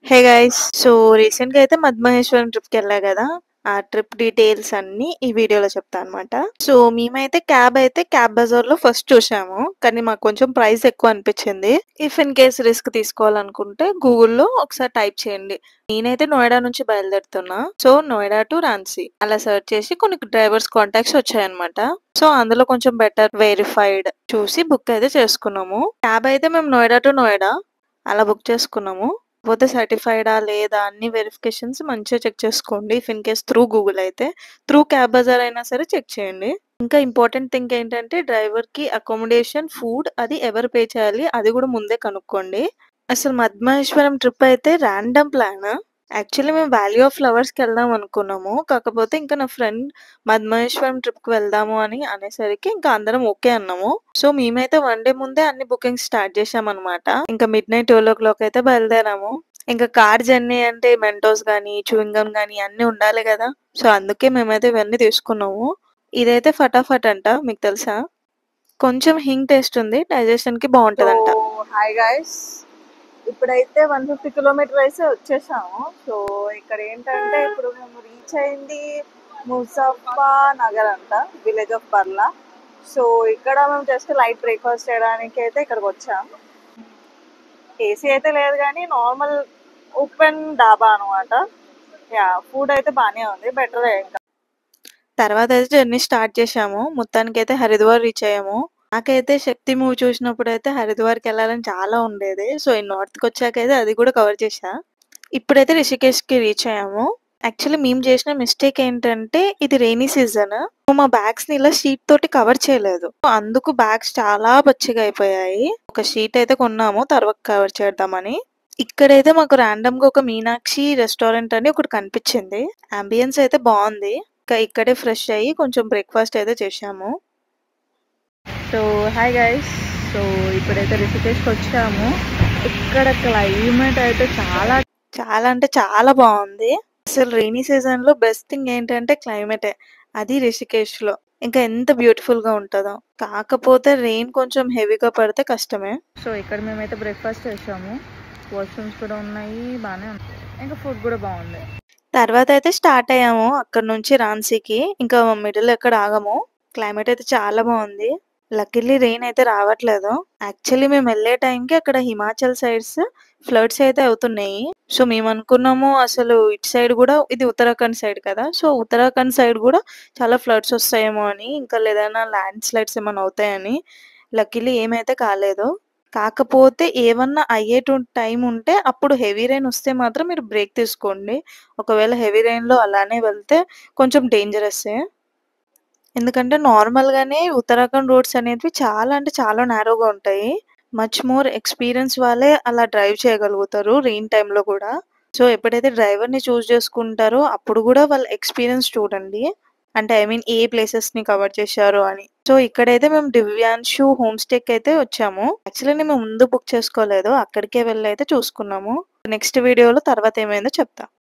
Hey guys! So, రీసెంట్‌గా అయితే మద్మహేశ్వరం ట్రిప్‌కెళ్ళా గదా! ఆ ట్రిప్ డీటెయిల్స్ అన్నీ ఈ వీడియోలో చెప్తా అనమాట. సో, మేమైతే క్యాబ్ బజార్‌లో ఫస్ట్ చూసాము. కానీ మాకు కొంచెం ప్రైస్ ఎక్కువ అనిపిచ్చింది. ఇఫ్ ఇన్ కేస్ రిస్క్ తీసుకోవాలనుకుంటే గూగుల్‌లో ఒకసారి టైప్ చేయండి. నేనైతే నోయిడా నుంచి బయలుదేరుతున్నా. సో, నోయిడా టు రాంచీ అలా సెర్చ్ చేసి కొన్ని డ్రైవర్స్ కాంటాక్ట్స్ వచ్చాయన్నమాట. సో, అందులో కొంచెం బెటర్ వెరిఫైడ్ చూసి బుక్ అయితే చేసుకున్నాము. క్యాబ్ అయితే మేము నోయిడా అలా బుక్ చేసుకున్నాము. పోతే సర్టిఫైడా లేదా అన్ని వెరిఫికేషన్స్ మంచిగా చెక్ చేసుకోండి. If in case through Google అయితే. త్రూ క్యాబ్ బజార్ అయినా సరే చెక్ చేయండి. ఇంకా ఇంపార్టెంట్ థింగ్ ఏంటంటే డ్రైవర్‌కి అకామిడేషన్, ఫుడ్ అది ఎవరు పే చేయాలి అది గూడా ముందే కనుక్కోండి. అసలు మద్మహేశ్వరం ట్రిప్ అయితే రాండమ్ ప్లాన్. యాక్చువల్లీ మేము వ్యాలీ ఆఫ్ ఫ్లవర్స్‌కెళ్దాం అనుకున్నాము. కాకపోతే ఇంకా నా ఫ్రెండ్ మద్మహేశ్వరం ట్రిప్‌కి వెళ్దాము అని అనేసరికి ఇంకా అందరం ఓకే అన్నాము. సో, మేమైతే వన్ డే ముందే అన్ని బుకింగ్స్ స్టార్ట్ చేశామనమాట. ఇంకా మిడ్‌నైట్ 12:00 అయితే బయలుదేరాము. ఇంకా కార్ జర్నీ అంటే మెంటోస్ గానీ, చూయింగ్ గమ్ గానీ అన్నీ ఉండాలి గదా! సో, అందుకే మేమైతే ఇవన్నీ తీసుకున్నాము. ఇదైతే ఫటాఫట్ అంట. మీకు తెలుసా? కొంచెం హింగ్ టేస్ట్ ఉంది. డైజెషన్‌కి సో బావుంటదంట. హాయ్ గైస్, ఇప్పుడైతే 150 కిలోమీటర్ అయితే వచ్చేసాము. సో ఇక్కడ ఏంటంటే ఇప్పుడు మేము రీచ్ అయింది ముజఫా నగర్ అంట, విలేజ్ ఆఫ్ బర్లా. సో ఇక్కడ మేము జస్ట్ లైట్ బ్రేక్ఫాస్ట్ చేయడానికి అయితే ఇక్కడికి వచ్చాం. ఏసీ అయితే లేదు కానీ నార్మల్ ఓపెన్ డాబా అనమాట. యా, ఫుడ్ అయితే బాగానే ఉంది, బెటరే. ఇంకా తర్వాత అయితే జర్నీ స్టార్ట్ చేశాము. మొత్తానికైతే హరిద్వార్ రీచ్ అయ్యాము. నాకైతే 'శక్తి' మూవీ చూసినప్పుడైతే హరిద్వార్‌కెళ్ళాలని చాలా ఉండేది. సో, ఈ నార్త్‌కొచ్చాకైతే అది కూడా కవర్ చేశా. ఇప్పుడైతే రిషికేష్‌కి రీచ్ అయ్యాము. యాక్చువల్లీ మేము చేసిన మిస్టేక్ ఏంటంటే ఇది రెయినీ సీజన్. మా బ్యాగ్స్‌ని ఇలా షీట్ తోటి కవర్ చేయలేదు. అందుకు బ్యాగ్స్ చాలా పచ్చిగా అయిపోయాయి. ఒక షీట్ అయితే కొన్నాము తర్వాత కవర్ చేద్దామని. ఇక్కడైతే మాకు రాండమ్‌గా ఒక మీనాక్షి రెస్టారెంట్ అని ఒకటి కనిపించింది. యాంబియన్స్ అయితే బావుంది. ఇంకా ఇక్కడే ఫ్రెష్ అయ్యి కొంచెం బ్రేక్‌ఫాస్ట్ అయితే చేశాము. So, hi guys! సో, ఇప్పుడైతే రిషికేష్‌కొచ్చాము. ఇక్కడ క్లైమేట్ అయితే చాలా అంటే చాలా బావుంది. అసలు రెయినీ సీజన్‌లో బెస్ట్ థింగ్ ఏంటంటే క్లైమేటే. అది రిషికేష్‌లో. ఇంకా ఎంత బ్యూటిఫుల్‌గా ఉంటదో. కాకపోతే రెయిన్ కొంచెం హెవీగా పడితే కష్టమే. సో, ఇక్కడ మేమైతే బ్రేక్‌ఫాస్ట్ చేశాము. వాష్‌రూమ్స్ కూడా ఉన్నాయి. బానే ఉంది. ఇంకా ఫుడ్ కూడా బావుంది. తర్వాత అయితే స్టార్ట్ అయ్యాము. అక్కడి నుంచి రాంచీకి. ఇంకా మిడిల్‌లో ఎక్కడ ఆగము. క్లైమేట్ అయితే చాలా బావుంది. లక్కీలీ రెయిన్ అయితే రావట్లేదు. యాక్చువల్లీ మేమెళ్ళే టైంకి అక్కడ హిమాచల్ సైడ్స్ ఫ్లడ్స్ అయితే అవుతున్నాయి. సో, మేమనుకున్నాము అసలు ఇటు సైడ్ గూడా ఇది ఉత్తరాఖండ్ సైడ్ కదా! సో, ఉత్తరాఖండ్ సైడ్ గూడా చాలా ఫ్లడ్స్ వస్తాయేమో అని, ఇంకా లేదన్నా ల్యాండ్ స్లైడ్స్ ఏమన్నా అవుతాయని. లక్కీలీ ఏమైతే కాలేదు. కాకపోతే ఏమన్నా టైం ఉంటే అప్పుడు హెవీ రెయిన్ వస్తే మాత్రం మీరు బ్రేక్ తీసుకోండి. ఒకవేళ హెవీ రెయిన్‌లో అలానే వెళ్తే కొంచెం డేంజరస్సే. ఎందుకంటే నార్మల్‌గానే ఉత్తరాఖండ్ రోడ్స్ అనేటివి చాలా అంటే చాలా నారోగా ఉంటాయి. మచ్ మోర్ ఎక్స్‌పీరియన్స్ వాళ్ళే అలా డ్రైవ్ చేయగలుగుతారు రెయిన్ టైమ్‌లో కూడా. సో, ఎప్పుడైతే డ్రైవర్‌ని చూజ్ చేసుకుంటారో అప్పుడు గూడా వాళ్ళ ఎక్స్‌పీరియన్స్ చూడండి. అంటే ఐ మీన్ ఏ ప్లేసెస్‌ని కవర్ చేశారు అని. సో, ఇక్కడైతే మేము దివ్యాంశు హోమ్ స్టేకయితే వచ్చాము. యాక్చువల్లీ మేము ముందు బుక్ చేసుకోలేదు. అక్కడికే వెళ్లయితే చూసుకున్నాము. నెక్స్ట్ వీడియోలో తర్వాత ఏమైందో చెప్తా.